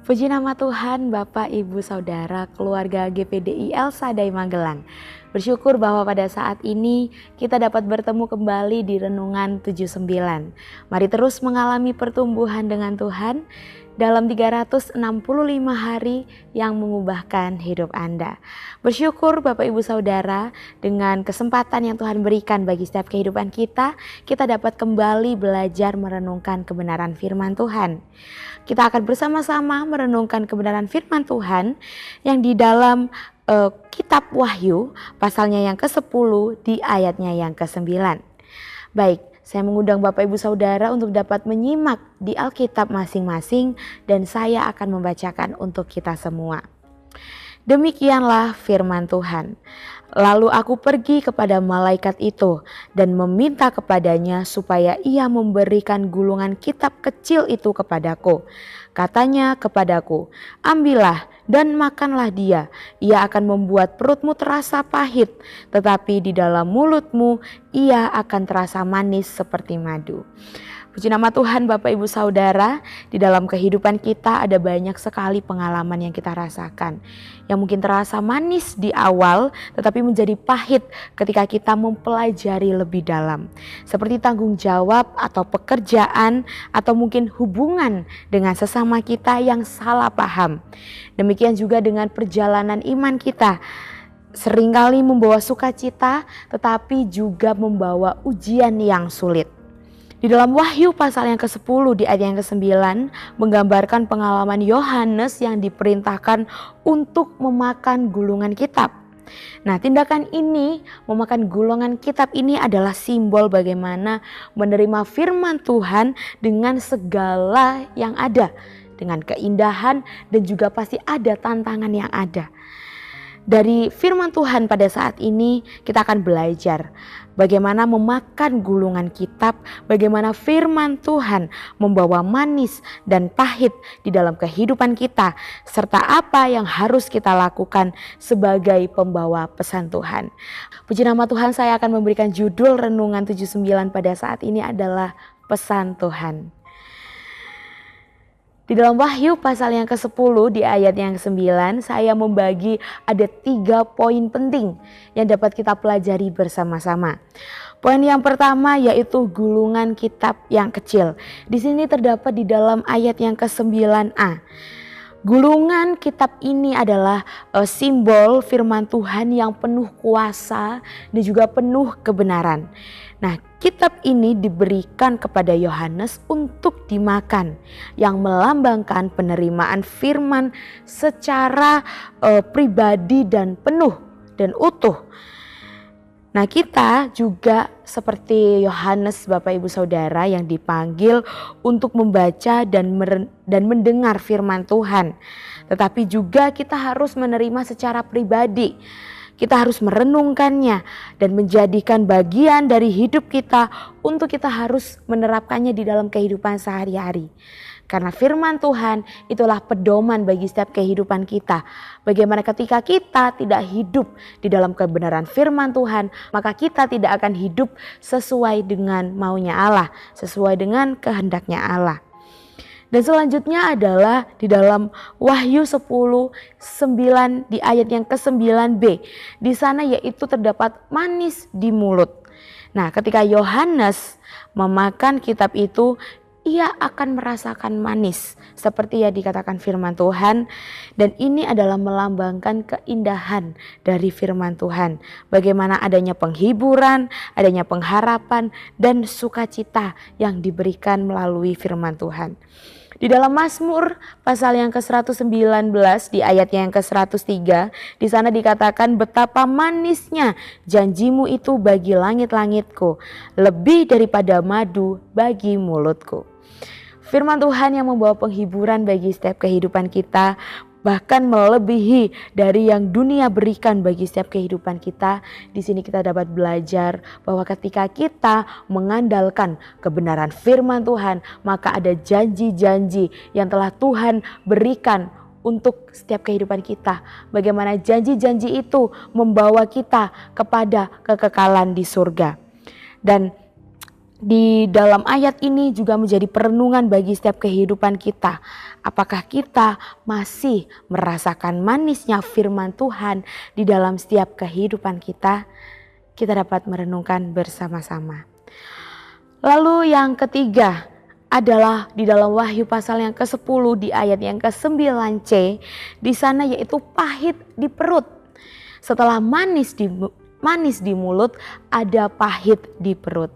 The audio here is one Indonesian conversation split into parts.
Puji nama Tuhan, Bapak, Ibu, Saudara, keluarga GPDI Elsa Dai Magelang. Bersyukur bahwa pada saat ini kita dapat bertemu kembali di Renungan 79. Mari terus mengalami pertumbuhan dengan Tuhan dalam 365 hari yang mengubahkan hidup Anda. Bersyukur Bapak Ibu Saudara, dengan kesempatan yang Tuhan berikan bagi setiap kehidupan kita dapat kembali belajar merenungkan kebenaran firman Tuhan. Kita akan bersama-sama merenungkan kebenaran firman Tuhan yang di dalam kitab Wahyu pasalnya yang ke-10 di ayatnya yang ke-9. Baik, saya mengundang Bapak Ibu Saudara untuk dapat menyimak di Alkitab masing-masing dan saya akan membacakan untuk kita semua. Demikianlah firman Tuhan. Lalu aku pergi kepada malaikat itu dan meminta kepadanya supaya ia memberikan gulungan kitab kecil itu kepadaku. Katanya kepadaku, ambillah dan makanlah dia. Ia akan membuat perutmu terasa pahit, tetapi di dalam mulutmu ia akan terasa manis seperti madu. Puji nama Tuhan Bapak Ibu Saudara, di dalam kehidupan kita ada banyak sekali pengalaman yang kita rasakan. Yang mungkin terasa manis di awal tetapi menjadi pahit ketika kita mempelajari lebih dalam. Seperti tanggung jawab atau pekerjaan atau mungkin hubungan dengan sesama kita yang salah paham. Demikian juga dengan perjalanan iman kita. Seringkali membawa sukacita tetapi juga membawa ujian yang sulit. Di dalam Wahyu pasal yang ke-10 di ayat yang ke-9 menggambarkan pengalaman Yohanes yang diperintahkan untuk memakan gulungan kitab. Nah, tindakan ini, memakan gulungan kitab ini adalah simbol bagaimana menerima firman Tuhan dengan segala yang ada, dengan keindahan dan juga pasti ada tantangan yang ada. Dari firman Tuhan pada saat ini kita akan belajar bagaimana memakan gulungan kitab, bagaimana firman Tuhan membawa manis dan pahit di dalam kehidupan kita, serta apa yang harus kita lakukan sebagai pembawa pesan Tuhan. Puji nama Tuhan, saya akan memberikan judul Renungan 79 pada saat ini adalah Pesan Tuhan. Di dalam Wahyu pasal yang ke-10 di ayat yang ke-9 saya membagi ada 3 poin penting yang dapat kita pelajari bersama-sama. Poin yang pertama yaitu gulungan kitab yang kecil. Di sini terdapat di dalam ayat yang ke-9a. Gulungan kitab ini adalah simbol firman Tuhan yang penuh kuasa dan juga penuh kebenaran. Nah, kitab ini diberikan kepada Yohanes untuk dimakan, yang melambangkan penerimaan firman secara pribadi dan penuh dan utuh. Nah, kita juga seperti Yohanes Bapak Ibu Saudara yang dipanggil untuk membaca dan mendengar firman Tuhan. Tetapi juga kita harus menerima secara pribadi. Kita harus merenungkannya dan menjadikan bagian dari hidup kita untuk kita harus menerapkannya di dalam kehidupan sehari-hari. Karena firman Tuhan itulah pedoman bagi setiap kehidupan kita. Bagaimana ketika kita tidak hidup di dalam kebenaran firman Tuhan, maka kita tidak akan hidup sesuai dengan maunya Allah, sesuai dengan kehendaknya Allah. Dan selanjutnya adalah di dalam Wahyu 10:9 di ayat yang ke-9b. Di sana yaitu terdapat manis di mulut. Nah, ketika Yohanes memakan kitab itu, ia akan merasakan manis seperti yang dikatakan firman Tuhan, dan ini adalah melambangkan keindahan dari firman Tuhan. Bagaimana adanya penghiburan, adanya pengharapan dan sukacita yang diberikan melalui firman Tuhan. Di dalam Mazmur pasal yang ke-119 di ayatnya yang ke-103, di sana dikatakan betapa manisnya janjimu itu bagi langit-langitku, lebih daripada madu bagi mulutku. Firman Tuhan yang membawa penghiburan bagi setiap kehidupan kita, bahkan melebihi dari yang dunia berikan bagi setiap kehidupan kita. Di sini kita dapat belajar bahwa ketika kita mengandalkan kebenaran firman Tuhan, maka ada janji-janji yang telah Tuhan berikan untuk setiap kehidupan kita. Bagaimana janji-janji itu membawa kita kepada kekekalan di surga. Dan di dalam ayat ini juga menjadi perenungan bagi setiap kehidupan kita. Apakah kita masih merasakan manisnya firman Tuhan di dalam setiap kehidupan kita? Kita dapat merenungkan bersama-sama. Lalu yang ketiga adalah di dalam Wahyu pasal yang ke-10 di ayat yang ke-9c, di sana yaitu pahit di perut. Setelah manis di mulut, ada pahit di perut.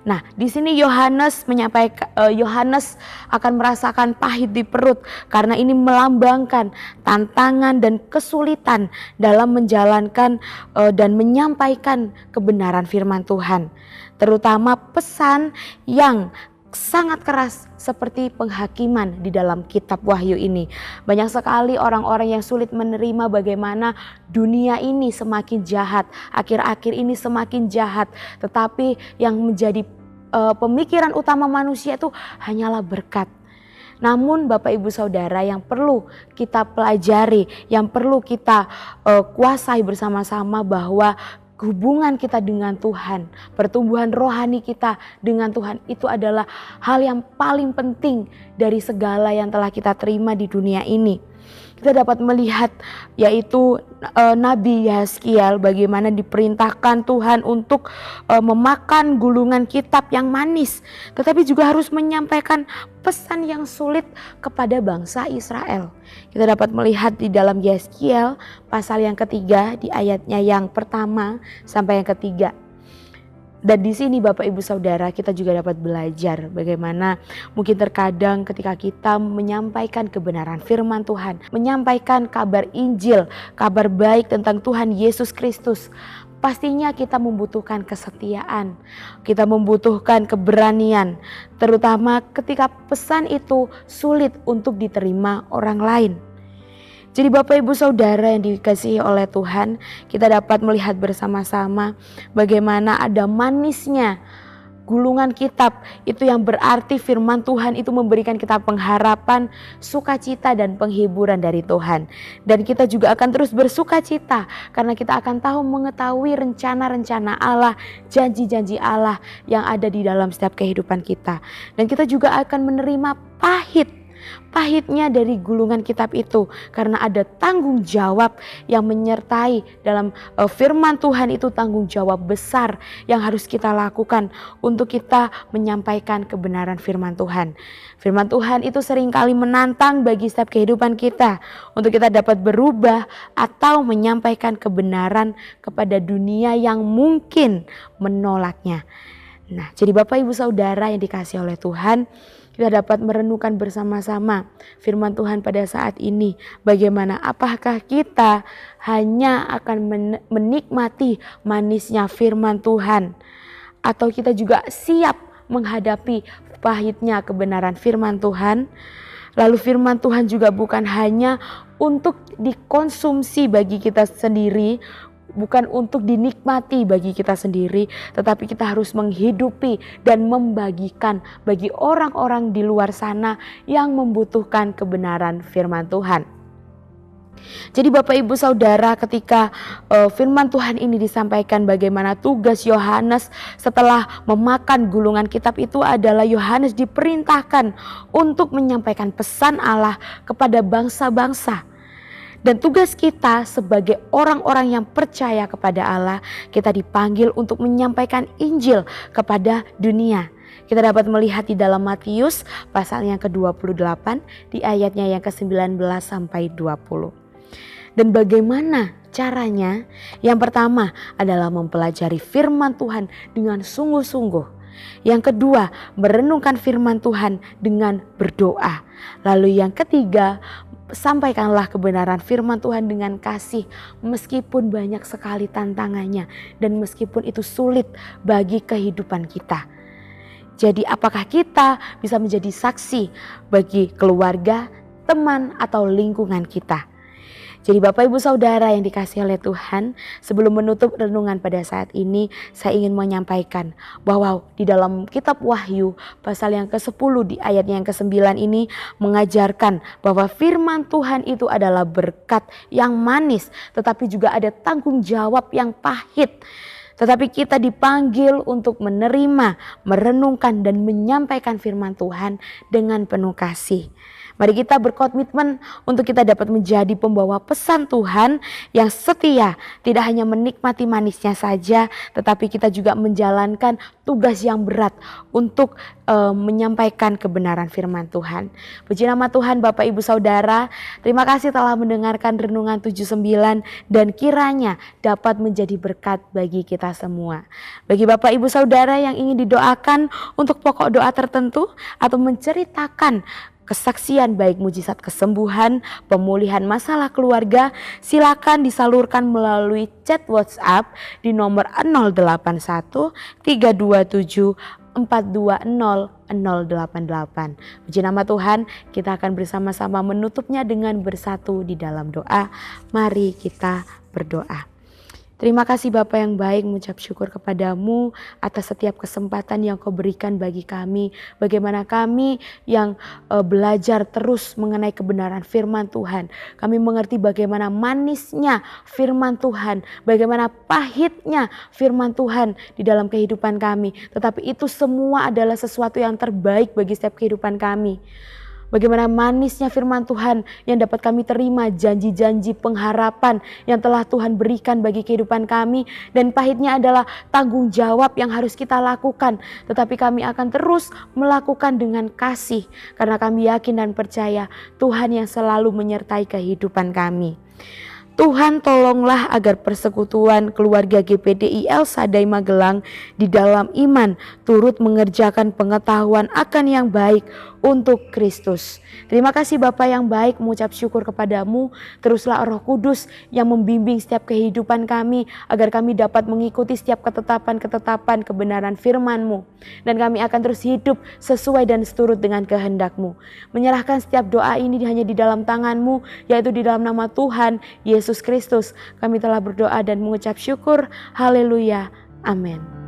Nah, di sini Yohanes menyampaikan Yohanes akan merasakan pahit di perut karena ini melambangkan tantangan dan kesulitan dalam menjalankan dan menyampaikan kebenaran firman Tuhan, terutama pesan yang sangat keras seperti penghakiman di dalam kitab Wahyu ini. Banyak sekali orang-orang yang sulit menerima bagaimana dunia ini semakin jahat, akhir-akhir ini semakin jahat, tetapi yang menjadi pemikiran utama manusia itu hanyalah berkat. Namun Bapak Ibu Saudara, yang perlu kita pelajari, yang perlu kita kuasai bersama-sama bahwa hubungan kita dengan Tuhan, pertumbuhan rohani kita dengan Tuhan itu adalah hal yang paling penting dari segala yang telah kita terima di dunia ini. Kita dapat melihat yaitu Nabi Yeskiel bagaimana diperintahkan Tuhan untuk memakan gulungan kitab yang manis, tetapi juga harus menyampaikan pesan yang sulit kepada bangsa Israel. Kita dapat melihat di dalam Yeskiel pasal yang ketiga di ayatnya yang pertama sampai yang ketiga. Dan di sini Bapak Ibu Saudara, kita juga dapat belajar bagaimana mungkin terkadang ketika kita menyampaikan kebenaran firman Tuhan, menyampaikan kabar Injil, kabar baik tentang Tuhan Yesus Kristus, pastinya kita membutuhkan kesetiaan, kita membutuhkan keberanian, terutama ketika pesan itu sulit untuk diterima orang lain. Jadi Bapak Ibu Saudara yang dikasihi oleh Tuhan, kita dapat melihat bersama-sama bagaimana ada manisnya gulungan kitab itu, yang berarti firman Tuhan itu memberikan kita pengharapan, sukacita dan penghiburan dari Tuhan. Dan kita juga akan terus bersukacita karena kita akan tahu mengetahui rencana-rencana Allah, janji-janji Allah yang ada di dalam setiap kehidupan kita. Dan kita juga akan menerima pahitnya dari gulungan kitab itu karena ada tanggung jawab yang menyertai dalam firman Tuhan itu, tanggung jawab besar yang harus kita lakukan untuk kita menyampaikan kebenaran firman Tuhan. Firman Tuhan itu seringkali menantang bagi setiap kehidupan kita untuk kita dapat berubah atau menyampaikan kebenaran kepada dunia yang mungkin menolaknya. Nah, jadi Bapak Ibu Saudara yang dikasihi oleh Tuhan, kita dapat merenungkan bersama-sama firman Tuhan pada saat ini. Bagaimana apakah kita hanya akan menikmati manisnya firman Tuhan, atau kita juga siap menghadapi pahitnya kebenaran firman Tuhan? Lalu firman Tuhan juga bukan hanya untuk dikonsumsi bagi kita sendiri, bukan untuk dinikmati bagi kita sendiri, tetapi kita harus menghidupi dan membagikan bagi orang-orang di luar sana yang membutuhkan kebenaran firman Tuhan. Jadi Bapak Ibu Saudara, ketika firman Tuhan ini disampaikan bagaimana tugas Yohanes setelah memakan gulungan kitab itu adalah Yohanes diperintahkan untuk menyampaikan pesan Allah kepada bangsa-bangsa. Dan tugas kita sebagai orang-orang yang percaya kepada Allah, kita dipanggil untuk menyampaikan Injil kepada dunia. Kita dapat melihat di dalam Matius pasal yang ke-28 di ayatnya yang ke-19 sampai 20. Dan bagaimana caranya? Yang pertama adalah mempelajari firman Tuhan dengan sungguh-sungguh. Yang kedua, merenungkan firman Tuhan dengan berdoa. Lalu yang ketiga, sampaikanlah kebenaran firman Tuhan dengan kasih meskipun banyak sekali tantangannya dan meskipun itu sulit bagi kehidupan kita. Jadi apakah kita bisa menjadi saksi bagi keluarga, teman atau lingkungan kita? Jadi Bapak Ibu Saudara yang dikasihi oleh Tuhan, sebelum menutup renungan pada saat ini, saya ingin menyampaikan bahwa di dalam kitab Wahyu pasal yang ke-10 di ayat yang ke-9 ini mengajarkan bahwa firman Tuhan itu adalah berkat yang manis, tetapi juga ada tanggung jawab yang pahit. tetapi kita dipanggil untuk menerima, merenungkan, dan menyampaikan firman Tuhan dengan penuh kasih. Mari kita berkomitmen untuk kita dapat menjadi pembawa pesan Tuhan yang setia, tidak hanya menikmati manisnya saja, tetapi kita juga menjalankan tugas yang berat untuk menyampaikan kebenaran firman Tuhan. Puji nama Tuhan. Bapak Ibu Saudara, terima kasih telah mendengarkan Renungan 79 dan kiranya dapat menjadi berkat bagi kita semua. Bagi Bapak Ibu Saudara yang ingin didoakan untuk pokok doa tertentu atau menceritakan kesaksian baik mujizat kesembuhan, pemulihan masalah keluarga, silakan disalurkan melalui chat WhatsApp di nomor 081 327 420 088. Puji nama Tuhan, kita akan bersama-sama menutupnya dengan bersatu di dalam doa. Mari kita berdoa. Terima kasih Bapa yang baik, mengucap syukur kepadamu atas setiap kesempatan yang kau berikan bagi kami. Bagaimana kami yang belajar terus mengenai kebenaran firman Tuhan. Kami mengerti bagaimana manisnya firman Tuhan, bagaimana pahitnya firman Tuhan di dalam kehidupan kami. Tetapi itu semua adalah sesuatu yang terbaik bagi setiap kehidupan kami. Bagaimana manisnya firman Tuhan yang dapat kami terima, janji-janji pengharapan yang telah Tuhan berikan bagi kehidupan kami. Dan pahitnya adalah tanggung jawab yang harus kita lakukan. Tetapi kami akan terus melakukan dengan kasih. Karena kami yakin dan percaya Tuhan yang selalu menyertai kehidupan kami. Tuhan tolonglah agar persekutuan keluarga GPDI El Shaddai Magelang di dalam iman turut mengerjakan pengetahuan akan yang baik untuk Kristus. Terima kasih Bapa yang baik, mengucap syukur kepadamu. Teruslah Roh Kudus yang membimbing setiap kehidupan kami agar kami dapat mengikuti setiap ketetapan-ketetapan kebenaran firman-Mu. Dan kami akan terus hidup sesuai dan seturut dengan kehendak-Mu. Menyerahkan setiap doa ini hanya di dalam tangan-Mu, yaitu di dalam nama Tuhan Yesus Kristus. Kami telah berdoa dan mengucap syukur. Haleluya. Amin.